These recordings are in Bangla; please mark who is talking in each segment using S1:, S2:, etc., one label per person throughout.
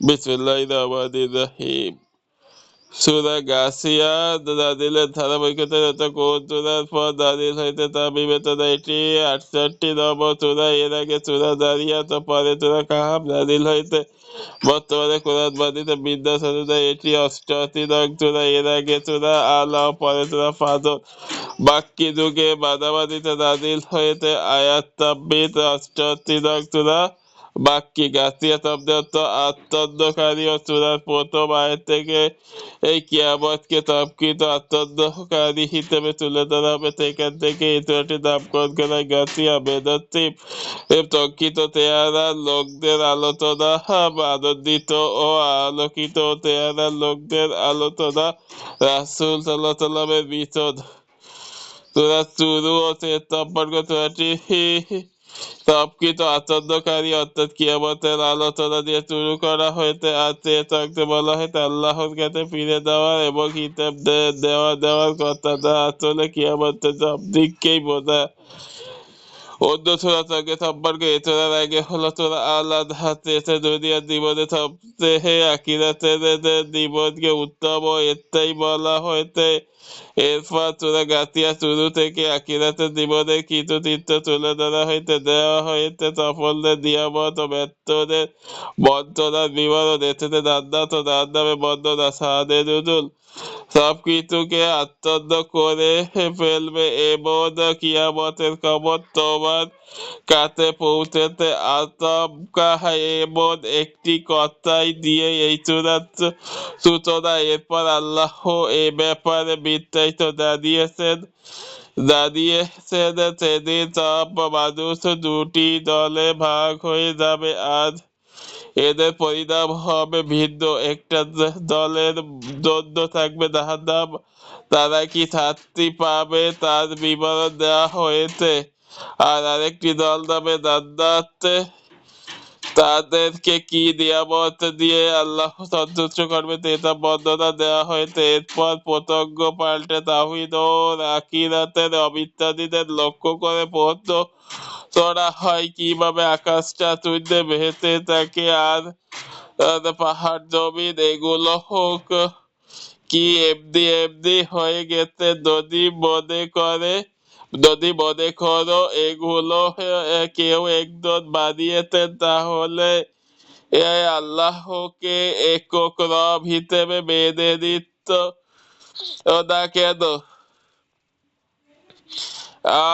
S1: বিসমিল্লাহির রহমানির রহিম। সূরা গাসিয়া নাযিলের ধারাবাহিকতায় যত কোন সূরার পর নাযিল হয়েছে তা বিবেচনা এটি 68 নম্বর সূরা। এর আগে সূরা যারিয়াত ও পরে সূরা কাহাফ নাযিল হয়েছে। বর্তমানে কোরআন মাজিদের বিন্যাস অনুযায়ী এটি 88 নং সূরা। এর আগে সূরা আলা ও পরে সূরা ফাজর। মাক্কি যুগে মাঝামাঝিতে নাযিল হয়েছে। আয়াত তাববিত 88 নং সূরা। বাক্যি গাছিয়া শব্দের অর্থ আত্মদ্যকারী ও সূরার প্রথম আয়াত থেকে এই কিয়ামতকে তর্কিত আত্মদ্যকারী হিসেবে তুলে ধরা হবে। সেখান থেকে এই সূরাটির নামকরণ করা হয় গাছিয়া। বেদত্রিপ তর্কিত চেহারার লোকদের আলোচনা, আনন্দিত ও আলোকিত চেহারার লোকদের আলোচনা, রাসূল সাল্লাল্লাহু আলাইহি সাল্লামের বিচরণ। সূরা শুরু ও শেষ সম্পর্ক সূরাটি তর্কিত আচরণকারী অর্থাৎ কিয়ামতের আলোচনা দিয়ে শুরু করা হয়েছে। আর শেষ অংশে বলা হয়েছে আল্লাহর কাছে ফিরে যাওয়ার এবং হিসাব দেওয়ার কথা, যা আসলে কিয়ামতের সব দিককেই বোঝায়। অন্য সূরার সঙ্গে সম্পর্ক এ সূরার আগে হলো সূরা আল-আদহার শেষে দুনিয়ার জীবনে সবচেয়ে আখিরাতের জীবনকে উত্তম ও স্থায়ী বলা হয়েছে। এরপর সূরা গাসিয়া শুরু থেকে আখিরাতের জীবনের কিছু চিত্র তুলে ধরা হয়েছে। দেওয়া হয়েছে সাফল্যের নিয়ামত ও ব্যর্থদের বঞ্চনার বিবরণ। এতে জান্নাত ও জাহান্নামের বর্ণনা, শাহাদের নুজুল সবকিছুকে আচ্ছন্ন করে ফেলবে এমন কিয়ামতের খবর তোমার কাছে পৌঁছেছে। আচমকা এমন একটি কথাই দিয়ে এই সূরার সূচনা। এরপর আল্লাহ এ ব্যাপারে বিস্তারিত জানিয়েছেন সেদিন সব মানুষ দুটি দলে ভাগ হয়ে যাবে আর এদের পরিণাম হবে ভিন্ন। একটা দলের জন্য থাকবে জাহান্নাম, তারা কি শাস্তি পাবে তার বিবরণ দেওয়া হয়েছে। আর আরেকটি দল নামে জান্নাত, তাদেরকে কি নিয়ামত দিয়ে আল্লাহ সন্তুষ্ট করবে সেটা বর্ণনা দেওয়া হয়েছে। এরপর প্রসঙ্গ পাল্টে তাওহীদ ও আখিরাতের অবিশ্বাসীদের লক্ষ্য করে প্রশ্ন করা হয় কিভাবে আকাশটা শূন্যে ভেসে থাকে আর পাহাড় জমিন এগুলো হোক কি এমনি এমনি হয়ে গেছে। যদি মনে করো এগুলো কেউ একজন বানিয়েছেন, তাহলে আল্লাহকে একক রব হিসেবে মেনে নিত না কেন?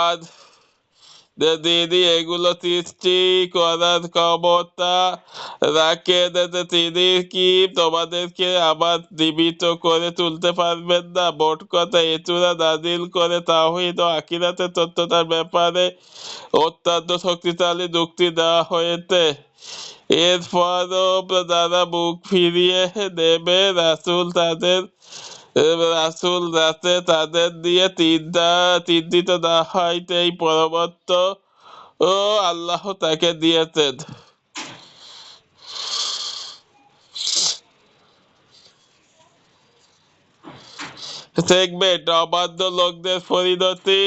S1: আর যিনি এগুলো সৃষ্টি করার ক্ষমতা রাখেন, তিনি কি তোমাদেরকে আবার জীবিত করে তুলতে পারবেন না? মোট কথা এ সূরা নাযিল করে তাওহীদ ও আখিরাতের সত্যতার ব্যাপারে অত্যন্ত শক্তিশালী যুক্তি দেওয়া হয়েছে। এরপরও যারা মুখ ফিরিয়ে নেবে, রাসূল যাতে তাদের দিয়ে চিন্তিত না হয় সেই পরামর্শ ও আল্লাহ তাকে দিয়েছেন। সেগমেন্ট অবাধ্য লোকদের পরিণতি।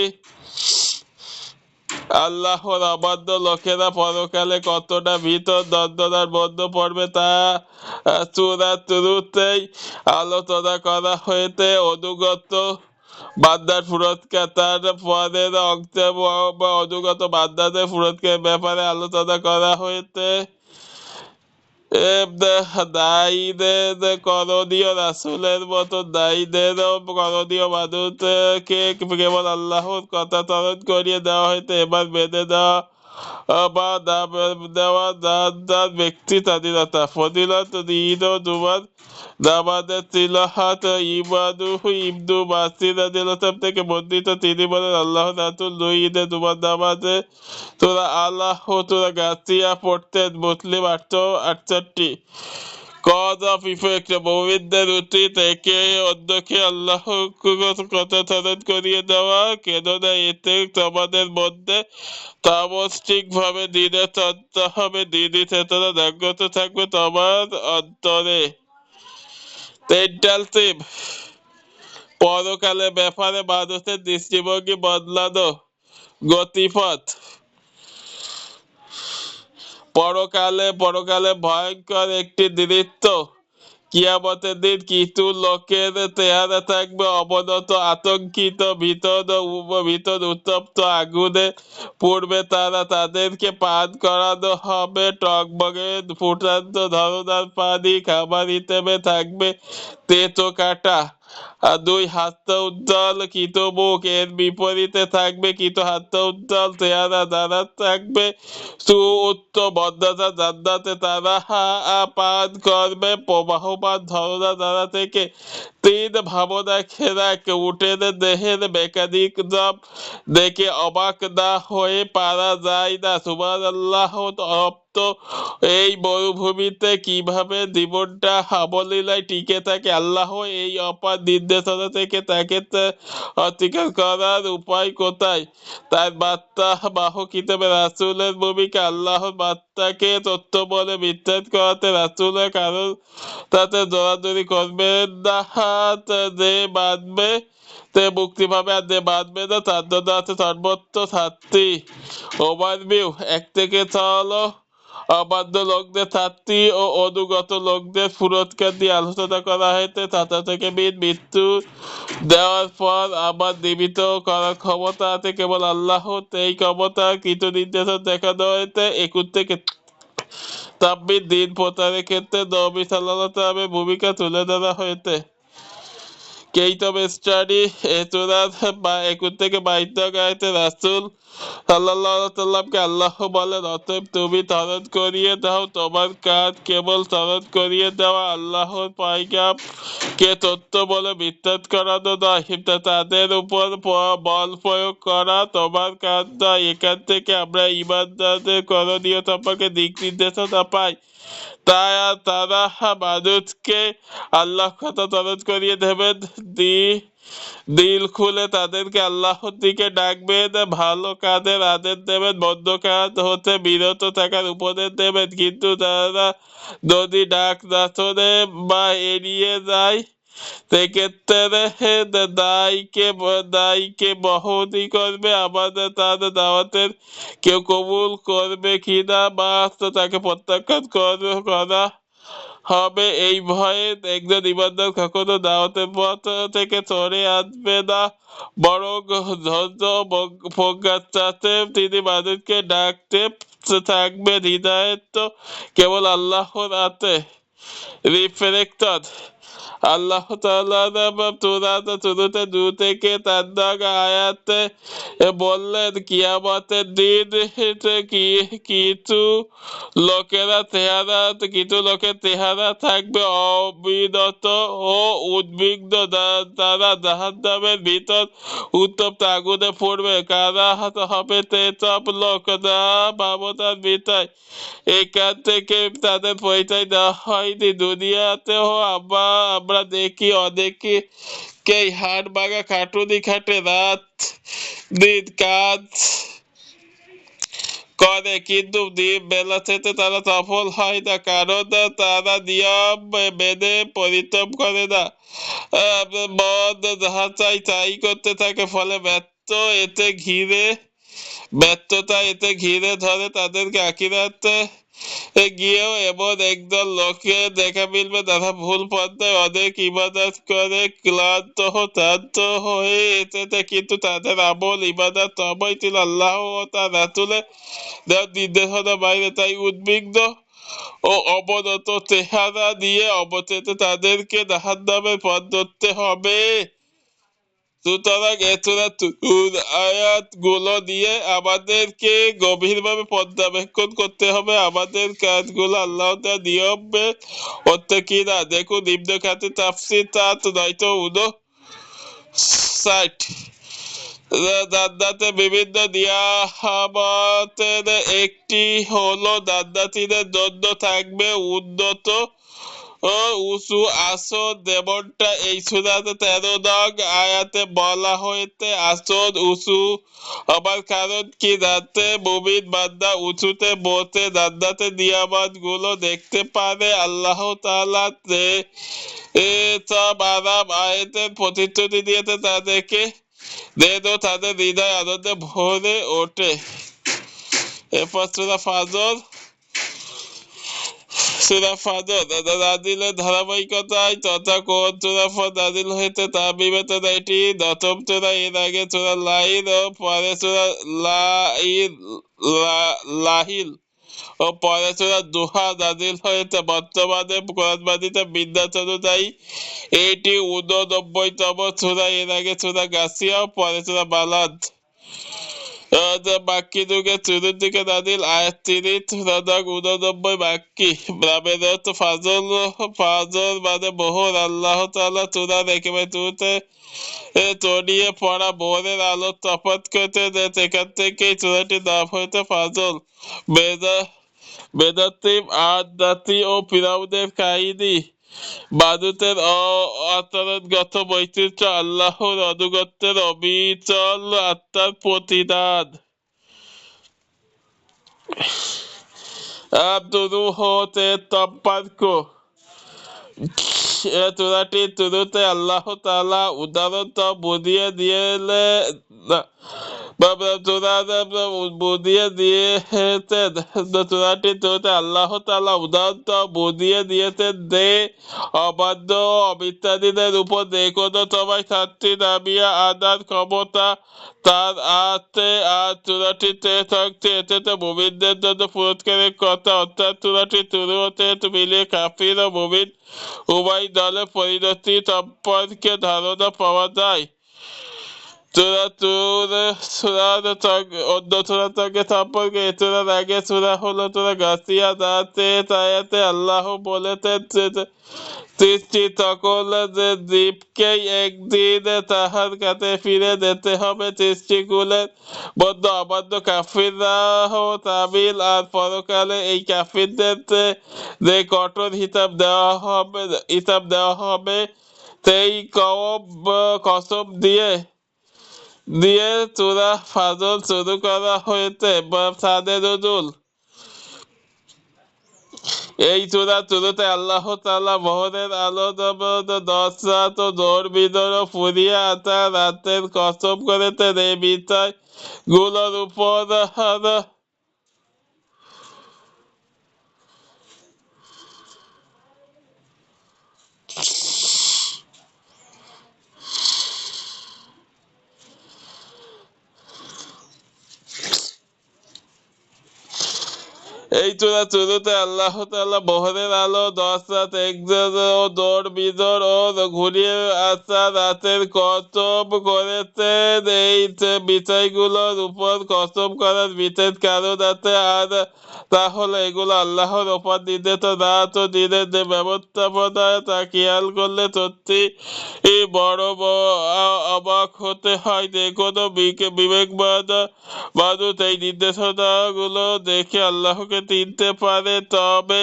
S1: আল্লাহর অবাধ্য লোকেরা পরকালে কতটা ভিতর দ্বন্দ্বনার মধ্যে পড়বে তা সূরার শুরুতেই আলোচনা করা হয়েছে। অনুগত বান্দার পুরস্কার। তার পরের অংশে অনুগত বান্দাদের পুরস্কারের ব্যাপারে আলোচনা করা হয়েছে। দায়ীদের করণীয়, রাসূলের মতো দায়ীদেরও করণীয় মানুষকে কেবল আল্লাহর কথা স্মরণ করিয়ে দেওয়া হয়েছে। এবার বেঁধে দেওয়া বা দেওয়া যার ব্যক্তি স্বাধীনতা, ফজিলত, ঈদ ও জুমার নামাজের তিলাওয়াত। ইমাদু ইবনু মাসির রাদিয়াল্লাহু থেকে বর্ণিত, তিনি বলেন আল্লাহ রাসূল 2 ঈদে জুমার নামাজে সূরা আলা ও সূরা গাসিয়া পড়তেন। মুসলিম 868। Cause of effect. মুমিনদের উচিত একে অন্যকে আল্লাহর কথা স্মরণ করিয়ে দেওয়া, কেননা এতে তোমাদের মধ্যে সামষ্টিকভাবে দিনে চর্চা হবে, দিনই চেতনা জাগ্রত থাকবে তোমার অন্তরে। মেন্টালশিপ। পরকালের ব্যাপারে মানুষের দৃষ্টিভঙ্গি বদলানো। গতিপথ। পরকালে ভয়ঙ্কর একটি দৃশ্য। কিয়ামতের দিন কিছু লোকের চেহারা থাকবে অবনত, আতঙ্কিত, ভীতর উত্তপ্ত আগুনে পূর্বে তাদেরকে পান করানো হবে টকবগে ফুটান্ত ধরনার পানি। খাবার হিসেবে থাকবে তেতো কাটা আর দুই হাস্য উজ্জ্বল কিতো মুখ। এর বিপরীতে থাকবে কিতো হাস্য উজ্জ্বল চেহারা যারা থাকবে সুউচ্চ মর্যাদা। জান্নাতে তারা পান করবে প্রবাহমান ঝরনা দ্বারা থেকে। তিন ভাবনা খেরাক উঠেন দেহের মেকানিজম দেখে অবাক না হয়ে পারা যায় না। সুবহানাল্লাহ। এই মরুভূমিতে কিভাবে জীবনটা অবলীলায় টিকে থাকে, আল্লাহ এই অপার নির্দেশনা থেকে তাকে অস্বীকার করার উপায় কোথায়? তার বার্তা বাহক হিসেবে রাসূলের ভূমিকা। আল্লাহর বার্তাকে তথ্য বলে বিশ্বাস করাতে রাসূলের কারণ তাতে জোরাজুরি করবেন না। যে মানবে তে মুক্তি পাবে, আর যে মানবে না তার জন্য আছে সর্বোচ্চ শাস্তি। ওভারভিউ 1 থেকে 6 হলো অবাধ্য লোকদের শাস্তি ও অনুগত লোকদের পুরস্কার দিয়ে আলোচনা করা হয়েছে। ছাত্র থেকে মৃত্যু দেওয়ার পর আবার জীবিত করার ক্ষমতা আছে কেবল আল্লাহর। এই ক্ষমতা কিছু নির্দেশন দেখানো হয়েছে। 21 থেকে 26 দিন প্রচারের ক্ষেত্রে নবী সাল্লাল্লাহু আলাইহি ওয়াসাল্লামের ভূমিকা তুলে ধরা হয়েছে। কেইটব স্টাডি সুরাত 21 থেকে 22 নং আয়াতে রাসূল সাল্লাল্লাহু আলাইহি ওয়াসাল্লামকে আল্লাহ বলেন, অতএব তুমি স্মরণ করিয়ে দাও, তোমার কাজ কেবল স্মরণ করিয়ে দেওয়া, আল্লাহর পয়গাম কে তথ্য বলে বিশ্বাস করানো নয়, তাদের উপর বল প্রয়োগ করা তোমার কাজ নয়। এখান থেকে আমরা ঈমানদারদের করণীয় সম্পর্কে দিক নির্দেশনা পাই। তাই তারা মানুষকে আল্লাহ কথা স্মরণ করিয়ে দেবেন, দিল খুলে তাদেরকে আল্লাহর দিকে ডাকবেন, ভালো কাজের আদেশ দেবেন, মন্দ কাজ হতে বিরত থাকার উপদেশ দেবেন। কিন্তু তারা যদি ডাক না শোনে বা এড়িয়ে যায় সেক্ষেত্রে দায়ীকে বহনই করবে। আমাদের তার দাওয়াতের কেউ কবুল করবে কিনা বা তাকে প্রত্যাখ্যান করা হবে, এই ভয়ে একজন ইমানদার কখনো দাওয়াতের পথ থেকে সরে আসবে না, বরং ধৈর্য প্রজ্ঞার সাথে তিনি মানুষকে ডাকতে থাকবেন। হিদায়াত কেবল আল্লাহর হাতে। রিফ্লেক্টর আল্লাহ তাআলা শুরুতে 2 থেকে 4 নং আয়াতে বললেন, কিয়ামতের দিন কিছু লোকের চেহারা থাকবে অবিনত ও উদ্বিগ্ন, তারা জাহান্নামের ভিতর উত্তপ্ত আগুনে পড়বে। কারা হবে সেসব লোক না ভাবনার বিষয়। এখান থেকে তাদের পরিচয় দেওয়া হয়নি। দুনিয়াতেও আমরা দেখি অনেকেই হাড় ভাঙা খাটুনি খাটে, রাত দিন কাজ করে, কিন্তু বেলা শেষে তারা সফল হয় না, কারণ তারা নিয়ম মেনে পরিশ্রম করে না। মন যাহা চাই তাই করতে থাকে, ফলে ব্যর্থতা এতে ঘিরে ধরে তাদেরকে। আখিরাতে গিয়েও এমন একদল লোকে দেখা মিলবে যারা ভুল পন্থায় অনেক ইবাদত করে ক্লান্ত হয়ে এসেছে, কিন্তু তাদের আমল ইবাদত সবই ছিল আল্লাহ ও তার রাসূলের নির্দেশনা বাইরে। তাই উদ্বিগ্ন ও অবনত চেহারা নিয়ে অবশেষে তাদেরকে জাহান্নামের পথ ধরতে হবে। সুতরাং আয়াত গুলো দিয়ে আমাদেরকে গভীরভাবে পর্যবেক্ষণ করতে হবে আমাদের কাজগুলো আল্লাহ তাআলার নিয়মে হচ্ছে কিনা। দেখুন ইবনে কাসির তাফসীর 4:59। জান্নাতে বিভিন্ন নিয়ামতের একটি হলো জান্নাতীদের জন্য থাকবে উন্নত ও উঁচু আসন, যেমনটা এই সূরাতে 13 নং আয়াতে বলা হয়েছে। আসন উঁচু হবার কারণ কি? যাতে মুমিন বান্দা উঁচুতে বসে জান্নাতের নিয়ামত গুলো দেখতে পারে। আল্লাহ তাআলা সব আরাম আয়াতের প্রতিশ্রুতি দিয়েছে তাদেরকে, যেন তাদের হৃদয় আনন্দে ভরে ওঠে। এরপর সূরা ফাজর সূরা ফাজর নাযিলের ধারাবাহিকতায় তথা কোন সূরার পর নাযিল হয়েছে তা বিবেচনায় এটি দশম সূরা। এর আগে সূরা লাইল ও পরে সূরা লাহিল ও পরে সূরা দুহা নাযিল হয়েছে। বর্তমানে কোরআনবাদীদের বিন্যাস অনুযায়ী এটি 89তম সূরা। এর আগে সূরা গাসিয়া ও পরে সূরা বালাদ। মাক্কি যুগের শুরুর দিকে নাযিল, আয়াত 30, সুরানং 89 মাক্কি। নামের অর্থ ফাজল, ফাজর মানে মোহর। আল্লাহ তাআলা সূরার একেবারে শুরুতে চড়িয়ে পড়া ভোরের আলো তফাৎ করতে সেখান থেকেই সূরাটির নাম হয়েছে ফাজল। বেদাতিম আদ জাতি ও ফিরাউনের কাহিনী, মানুষের আচরণগত বৈশিষ্ট্য, আল্লাহর আনুগত্যের অবিচল আত্মার প্রতিদান। রূহের সম্পর্ক। সূরাটির শুরুতে আল্লাহ তাআলা উদাহরণ বুঝিয়ে দিয়েছেন যে অবাধ্য ও অবিশ্বাসীদের উপর যে কোনো সময় শাস্তি নামিয়ে আনার ক্ষমতা তার আছে। আর সূরাটিতে থাকছে এতে মুমিনদের জন্য পুরস্কারের কথা। অর্থাৎ সূরাটি শুরু হতে মিলিয়ে কাফির ও মুমিন উভয় দলের পরিণতি সম্পর্কে ধারণা পাওয়া যায়। অন্য সূরার সঙ্গে সম্পর্কে এ সূরার আগে সূরা হলো সূরা গাসিয়া, যাতে আল্লাহ বলেছেন সৃষ্টির সকল জীবকেই একদিন তাহার কাছে ফিরে যেতে হবে। সৃষ্টিকুলের মধ্যে অবাধ্য কাফিররাহ তামিল, আর পরকালে এই কাফিরদের যে কঠোর হিসাব দেওয়া হবে সেই কসম দিয়ে সূরা ফাজর শুরু করা হয়েছে। সাদে নজুল। এই সূরার শুরুতে আল্লাহ তাআলা ভোরের আলো 10 রাত ও দৌড়-বিদৌড় ফুরিয়ে আসা রাতের কসম করেছেন। এই বিষয়গুলোর উপর এই সূরার শুরুতে আল্লাহ তাআলা ভোরের আলো 10 রাত ও দৌড়-বিদৌড় ও ঘুরিয়ে আসা রাতের কসম করেছেন। এই বিষয়গুলোর উপর কসম করার বিশেষ কারণ আছে, আর তা হলো এগুলো আল্লাহর উপর নির্দেশ রাত ও দিনের যে ব্যবস্থাপনা তা খেয়াল করলে সত্যি বড় অবাক হতে হয়। যে কোনো বিবেকবান মানুষ এই নির্দেশনাগুলো দেখে আল্লাহকে চিনতে পারে। তবে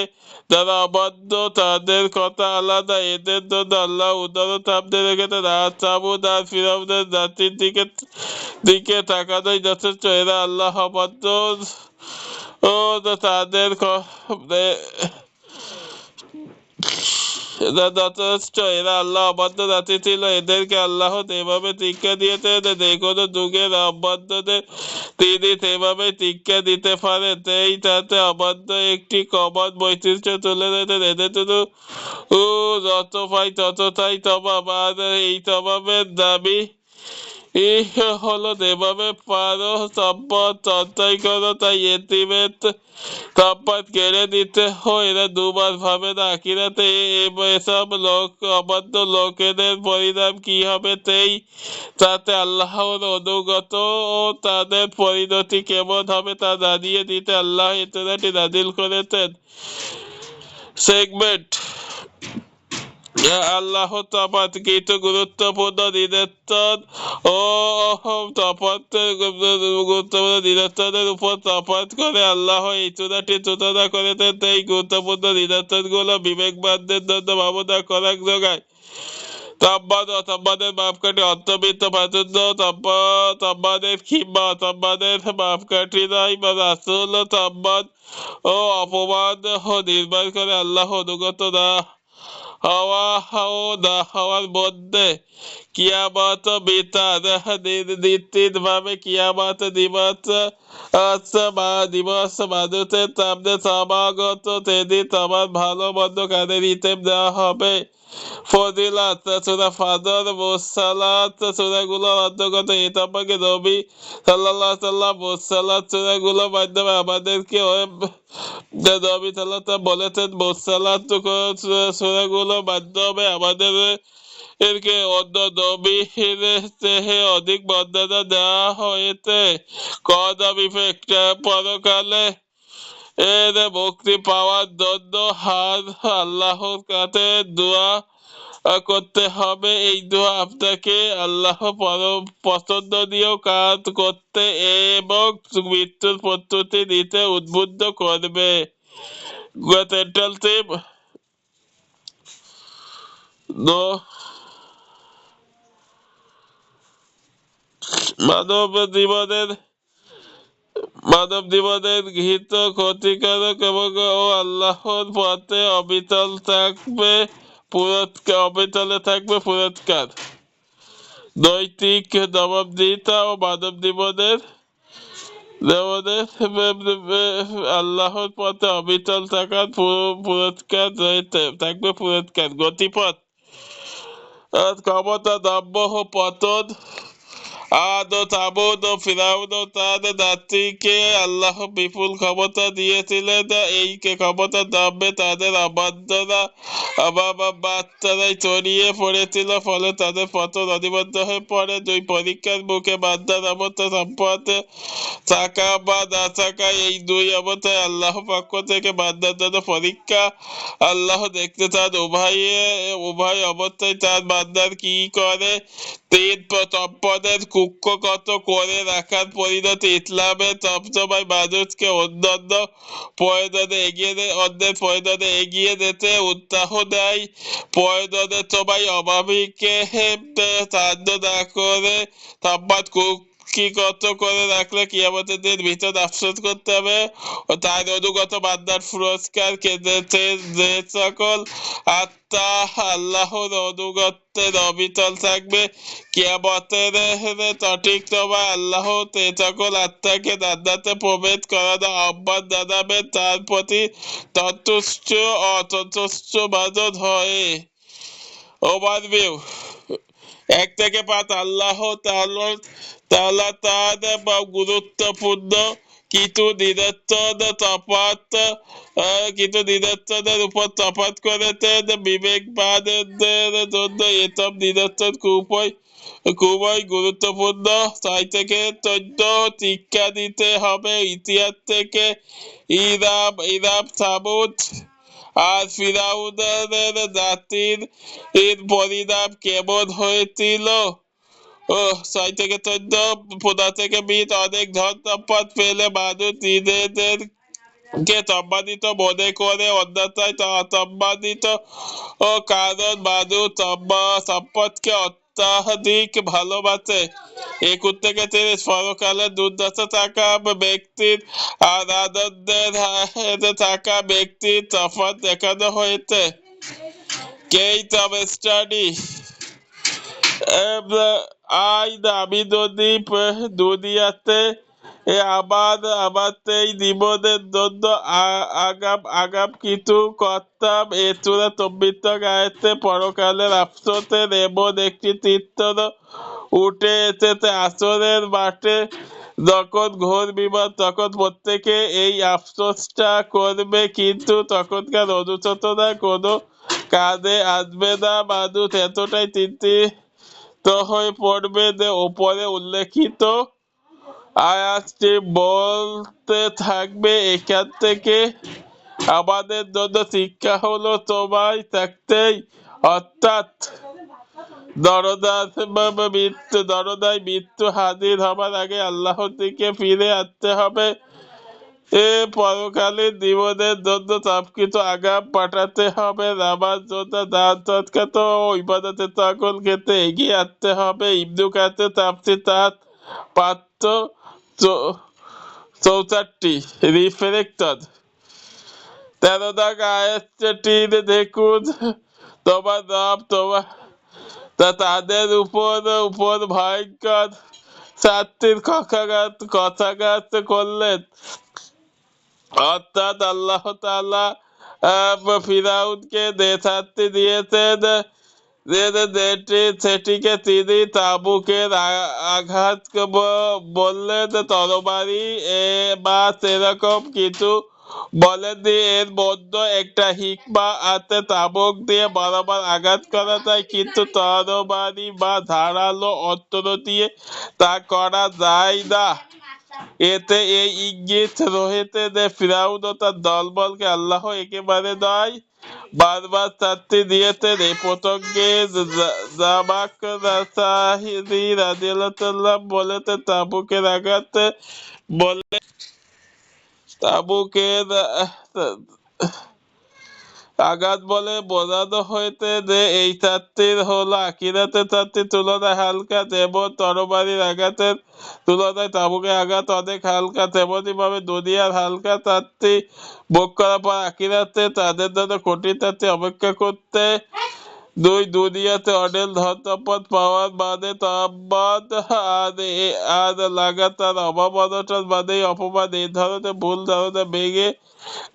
S1: যারা অবাধ্য তাদের কথা আলাদা। এদের জন্য আল্লাহ উদাহরণ সামনে রেখেছেন। আর সামুদ আর ফিরআউনের জাতির দিকে তাকানোই যথেষ্ট। এরা আল্লাহ অবাধ্য ও তাদের যথেষ্ট। এরা আল্লাহ অবাধ্য জাতি ছিল। এদেরকে আল্লাহ এভাবে শিক্ষা দিয়েছেন যে কোনো যুগের অবাধ্যদের তিনি সেভাবে শিক্ষা দিতে পারেন। এই তাতে অবাধ্য একটি কমন বৈশিষ্ট্য তুলে ধরেছেন। এদের শুধু যত পাই তত তাই স্বভাব, আর এই স্বভাবের দাবি হলো যেভাবে পারো সম্পদ সঞ্চয় করো, তাই এতিমের সম্পদ কেড়ে দিতে হয়। এরা দুবার ভাবে না আখিরাতে এসব অবাধ্য লোকেদের পরিণাম কি হবে তাতে আল্লাহর অনুগত ও তাদের পরিণতি কেমন হবে তা জানিয়ে দিতে আল্লাহ এই সূরাটি নাযিল করেছেন। সেগমেন্ট। আল্লাহ তফাৎ। কিছু গুরুত্বপূর্ণ নিদর্শন ও গুরুত্বপূর্ণ নিদর্শনের উপর তফাৎ করে আল্লাহ এই সূরাটি সূচনা করেছেন। এই গুরুত্বপূর্ণ নিদর্শনগুলো বিবেকবানদের জন্য ভাবনা করার যোগায়। সম্মান ও অসম্মানের মাপকাঠি, অন্তর্বৃত্ত প্রাচুর্য সম্মানের কিংবা অসম্মানের মাপকাঠি নয়, রাসূল সম্মান ও অপমান নির্ভর করে আল্লাহ অনুগত না হওয়া ও না হওয়ার মধ্যে কিয়ামত বিতার নিশ্চিত ভাবে কিয়ামত দিবস মানুষের সামনে সমাগত। সেদিন তোমার ভালো মন্দ কানের হিসেব দেওয়া হবে। ফজিলাত সূরা ফাজর মুরসালাত সূরাগুলোর অন্তর্গত। এই সম্পর্কে নবী সাল্লাল্লাহু আলাইহি সাল্লাম মুরসালাত সূরাগুলোর মাধ্যমে আমাদেরকে নবী সাল্লাল্লাহু আলাইহি সাল্লাম বলেছেন মুরসালাত সূরাগুলোর মাধ্যমে আমাদের এরকে অন্য নবীর চেয়ে অধিক মর্যাদা দেওয়া হয়েছে। কজ অফ ইফেক্ট পরকালে এর মুক্তি পাওয়ার জন্য আল্লাহর কাছে দোয়া করতে হবে। এই দোয়া আপনাকে আল্লাহ পছন্দনীয় কাজ করতে এবং মৃত্যুর প্রস্তুতি নিতে উদ্বুদ্ধ করবে। সেন্ট্রাল থিম মানব জীবনের গৃহীত ক্ষতিকারক এবং আল্লাহর পথে অবিচলে থাকবে পুরস্কার। নৈতিক জবাবদিহিতা ও মানব জীবনের আল্লাহর পথে অবিচল থাকার পুরস্কার রয়েছে, থাকবে পুরস্কার। গতিপথ ক্ষমতা দম্ভ ও পতন। আদ ও তামুদ ও ফিরাউন ও তার জাতিকে আল্লাহ বিপুল ক্ষমতা দিয়েছিলেন। এই ক্ষমতার দামে তাদের বাচ্চারাই ছড়িয়ে পড়েছিল, ফলে তাদের পতন অনিবার্য হয়ে পড়ে। দুই পরীক্ষার মুখে বান্দার অবস্থা সম্পদ থাকা বা না থাকা, এই দুই অবস্থায় আল্লাহ পক্ষ থেকে বান্দার জন্য পরীক্ষা। আল্লাহ দেখতে চান উভয় অবস্থায় তার বান্দার কি করে। তিন সম্পদের কুক্ষগত করে রাখার পরিণতি। ইসলামের সবসময় মানুষকে অন্যের প্রয়োজনে এগিয়ে যেতে উৎসাহ দেয়। প্রয়োজনের সময় অভাবীকে সাহায্য না করে সম্পদ কুক্ষিগত করে রাখলে কিয়ামতের দিন ভিতর আফসোস করতে হবে। ও তার অনুগত বান্দার পুরস্কার যে সকল আত্মা আল্লাহর অনুগত্যের অবিচল থাকবে কিয়ামতের সঠিক সময় আল্লাহ সে সকল আত্মাকে জান্নাতে প্রবেশ করানো আহ্বান জানাবে, তার প্রতি সন্তুষ্ট অসন্তুষ্ট বাদন হয়। ওভারভিউ 1 থেকে 5। আল্লাহ তাআলা তার গুরুত্বপূর্ণ কিছু নিদর্শনের উপর তফাৎ করেছেন। বিবেকবানদের জন্য এসব নিদর্শন খুবই গুরুত্বপূর্ণ। 6 থেকে 14 শিক্ষা দিতে হবে ইতিহাস থেকে। ইরাম সামুদ আর ফিরাউনের জাতির পরিণাম কেমন হয়েছিল। 6 থেকে 14 15 থেকে 20 অনেক ধন সম্পদ পেলে মানুষ নিজেদেরকে সম্মানিত মনে করে, অন্যথায় অসম্মানিত। কারণ মানুষ সম্পদকে অত্যাধিক ভালোবাসে। 21 থেকে 30 পরকালে দুর্দশা থাকা ব্যক্তির আর আনন্দের থাকা ব্যক্তির তফাৎ দেখানো হয়েছে। Case of study. আমি যদি দুনিয়াতে আমার এই জীবনের জন্য আগাম কিছু করতাম। এ সূরা 24 আয়াতে পরকালের আফসোসের এমন একটি চিত্র উঠে এসেছে। আসরের মাঠে যখন ঘোর বিপদ, তখন প্রত্যেকে এই আফসোসটা করবে, কিন্তু তখনকার অনুশোচনা কোনো কাজে আসবে না। মানুষ এতটাই চিন্তিত হয়ে পড়বে যে ওপরে উল্লেখিত আয়াতটি বলতে থাকবে। এখান থেকে আমাদের জন্য শিক্ষা হলো সময় থাকতেই, অর্থাৎ দরদায় মৃত্যু হাজির হবার আগে আল্লাহর দিকে ফিরে আসতে হবে। পরকালীন জীবনের জন্য সবকিছু আগাম পাঠাতে হবে। নামাজ, রোজা, দান, সদকাত ও ইবাদতের সকল ক্ষেত্রে এগিয়ে আসতে হবে। ইবনে কাসির তাফসীর 564 রিফ্লেক্টর 13 আয়াতটি দেখুন। তোমার রব তোমার তাদের উপর উপর ভয়ঙ্কর শাস্তির কথাঘাত করলেন। অর্থাৎ আল্লাহ তাআলা ফিরাউনকে যে শাস্তি দিয়েছেন সেটিকে তিনি তাবুকের আঘাত বললেন তরবারি বা সেরকম কিছু বলেননি। এর মধ্যে একটা হিকমা আছে, তাবুক দিয়ে বরাবর আঘাত করা যায়, কিন্তু তরবারি বা ধারালো অস্ত্র দিয়ে তা করা যায় না। এতে এই ইঙ্গিত রয়েছে যে ফিরাউন ও তার দলবলকে আল্লাহ একেবারে নয় বারবার শাস্তি দিয়েছেন। এই প্রসঙ্গে জামাক রাসাহিরি রাদিয়াল্লাহু বলেছেন তাবুকের আঘাত বলে বোঝানো হয়েছে যে এই শাস্তির হলো আখিরাতের শাস্তির তুলনায় হালকা, যেমন তরবারির আঘাতের তুলনায় তাবুকের আঘাত অনেক হালকা, তেমনি ভাবে দুনিয়ার হালকা শাস্তি ভোগ করার পর আখিরাতে তাদের জন্য কঠিন শাস্তি অপেক্ষা করতে। দুনিয়াতে অনেক ধন সম্পদ পাওয়ার মানে তাম্বাদ আর লাগাতার অভাব অনটন মানেই অপমান। এই ধরনের ভুল ধারণা ভেঙে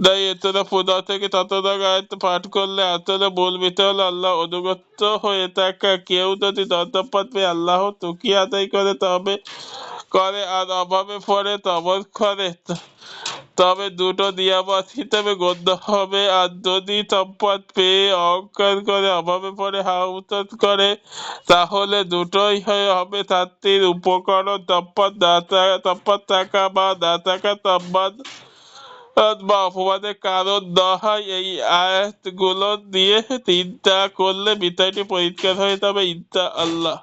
S1: তাই এতটা পূজা থেকে ততটা গায়ত্র পাঠ করলে আসলে মূল বিষয় হলো আল্লাহ অনুগত হয়ে থাকা। কেউ যদি ধন পেয়ে আল্লাহ তুকি আদায় করে আর অভাবে পড়ে তবর করে, তবে দুটো নিয়ামত হিসেবে গণ্য হবে। আর যদি সম্পদ পেয়ে অহংকার করে অভাবে পড়ে হাউতাত করে, তাহলে দুটোই হবে শাস্তির উপকরণ। সম্পদ থাকা বা না থাকা সম্মান বা অপমানের কারণ নয়। এই আয়াতগুলো দিয়ে চিন্তা করলে বিষয়টি পরিষ্কার হয়ে যাবে ইনশাআল্লাহ।